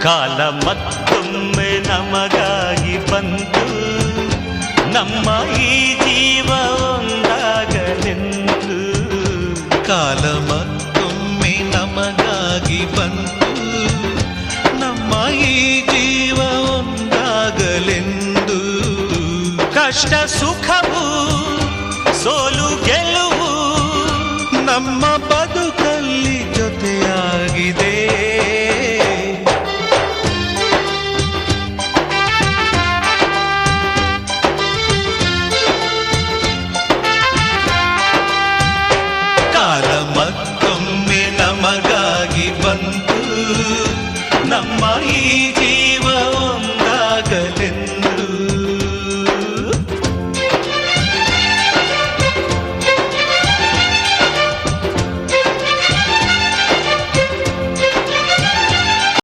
ಕಾಲ ಮತ್ತೊಮ್ಮೆ ನಮಗಾಗಿ ಬಂತು, ನಮ್ಮ ಈ ಜೀವ ಒಂದಾಗಲೆಂದು. ಕಾಲ ಮತ್ತೊಮ್ಮೆ ನಮಗಾಗಿ ಬಂತು, ನಮ್ಮ ಈ ಜೀವ ಒಂದಾಗಲೆಂದು. ಕಷ್ಟ ಸುಖವು ಸೋಲು ಗೆಲುವು ನಮ್ಮ ಬದುಕಲ್ಲಿ ಜೊತೆಯಾಗಿದೆ. ಕಾಲ ಮತ್ತೊಮ್ಮೆ ನಮಗಾಗಿ ಬಂತು, ನಮ್ಮ ಈ ಜೀವ